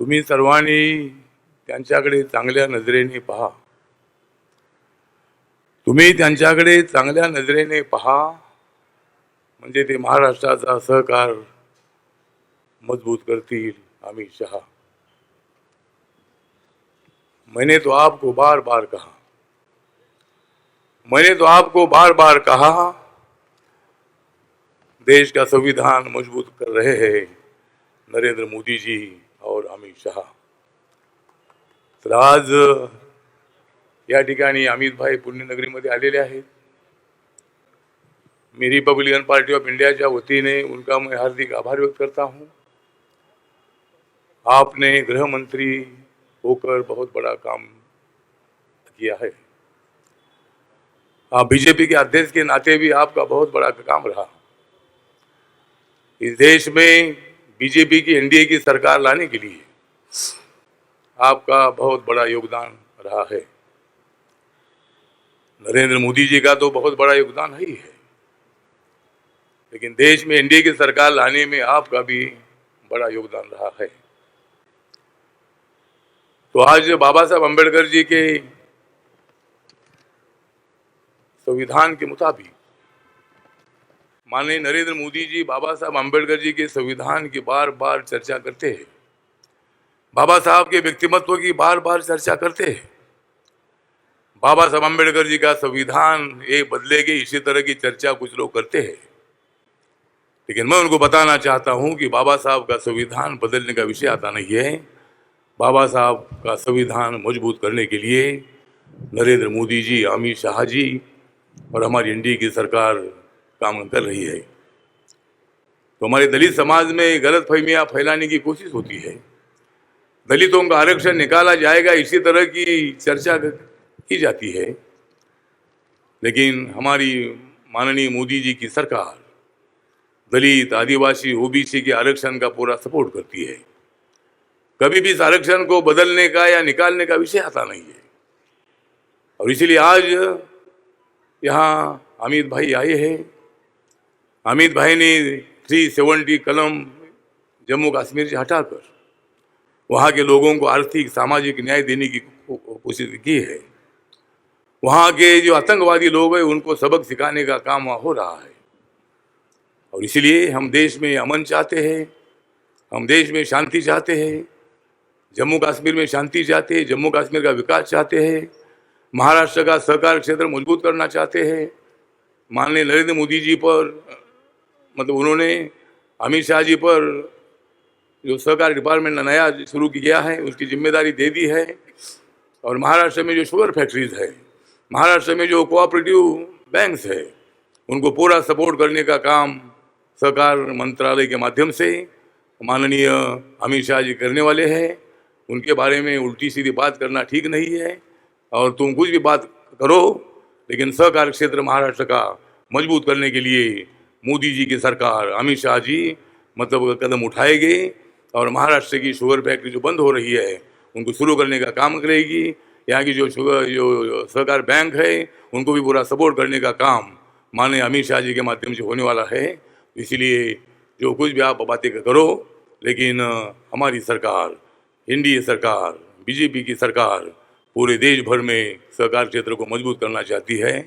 तुम्ही सर्वांनी त्यांच्याकडे चांगल्या नजरेने पहा. तुम्ही त्यांच्याकडे चांगल्या नजरेने पहा, म्हणजे ते महाराष्ट्राचा सहकार मजबूत करतील. अमित शहा. मैंने तो आपको बार बार कहा, मैंने तो आपको बार बार कहा, देश का संविधान मजबूत कर रहे हैं नरेंद्र मोदी जी और अमित शाह. तर आज या ठिकाणी अमित भाई पुण्यनगरीमध्ये आलेले आहेत. मी रिपब्लिकन पार्टी ऑफ इंडियाच्या वतीने उनका मैं हार्दिक आभार व्यक्त करता हूं. आपने गृह मंत्री होकर बहुत बड़ा काम किया है. बीजेपी के अध्यक्ष के नाते भी आपका बहुत बड़ा काम रहा. इस देश में बीजेपी की एनडीए की सरकार लाने के लिए आपका बहुत बड़ा योगदान रहा है. नरेंद्र मोदी जी का तो बहुत बड़ा योगदान ही है, लेकिन देश में एनडीए की सरकार लाने में आपका भी बड़ा योगदान रहा है. तो आज बाबा साहब अम्बेडकर जी के संविधान के मुताबिक माननीय नरेंद्र मोदी जी बाबा साहब अम्बेडकर जी के संविधान की बार बार चर्चा करते हैं. बाबा साहब के व्यक्तिमत्व की बार बार चर्चा करते हैं. बाबा साहब अम्बेडकर जी का संविधान ये बदलेगी, इसी तरह की चर्चा कुछ लोग करते हैं. लेकिन मैं उनको बताना चाहता हूं कि बाबा साहब का संविधान बदलने का विषय आता नहीं है. बाबा साहब का संविधान मजबूत करने के लिए नरेंद्र मोदी जी, अमित शाह जी और हमारी एनडीए की सरकार काम कर रही है. तो हमारे दलित समाज में गलत फहमियां फैलाने की कोशिश होती है. दलितों का आरक्षण निकाला जाएगा, इसी तरह की चर्चा की जाती है. लेकिन हमारी माननीय मोदी जी की सरकार दलित, आदिवासी, ओबीसी के आरक्षण का पूरा सपोर्ट करती है. कभी भी इस आरक्षण को बदलने का या निकालने का विषय आता नहीं है. और इसीलिए आज यहाँ अमित भाई आए हैं. अमित भाई ने 370 कलम जम्मू कश्मीर से हटाकर वहाँ के लोगों को आर्थिक सामाजिक न्याय देने की कोशिश की है. वहाँ के जो आतंकवादी लोग हैं उनको सबक सिखाने का काम वहाँ हो रहा है. और इसलिए हम देश में अमन चाहते हैं, हम देश में शांति चाहते हैं, जम्मू कश्मीर में शांति चाहते हैं, जम्मू कश्मीर का विकास चाहते हैं, महाराष्ट्र का सहकार क्षेत्र मजबूत करना चाहते हैं. माननीय नरेंद्र मोदी जी पर मतलब उन्होंने अमित शाह जी पर जो सहकार डिपार्टमेंट नया शुरू किया है उसकी जिम्मेदारी दे दी है. और महाराष्ट्र में जो शुगर फैक्ट्रीज है, महाराष्ट्र में जो कोऑपरेटिव बैंक्स है, उनको पूरा सपोर्ट करने का काम सहकार मंत्रालय के माध्यम से माननीय अमित शाह जी करने वाले हैं. उनके बारे में उल्टी सीधी बात करना ठीक नहीं है. और तुम कुछ भी बात करो, लेकिन सहकार क्षेत्र महाराष्ट्र का मजबूत करने के लिए मोदी जी की सरकार, अमित शाह जी मतलब कदम उठाएंगे. और महाराष्ट्र की शुगर फैक्ट्री जो बंद हो रही है उनको शुरू करने का काम करेगी. यहाँ की जो सहकार बैंक है उनको भी पूरा सपोर्ट करने का काम माननीय अमित शाह जी के माध्यम से होने वाला है. इसलिए जो कुछ भी आप बातें करो, लेकिन हमारी सरकार, एनडीए सरकार, बीजेपी की सरकार पूरे देश भर में सहकार क्षेत्र को मजबूत करना चाहती है.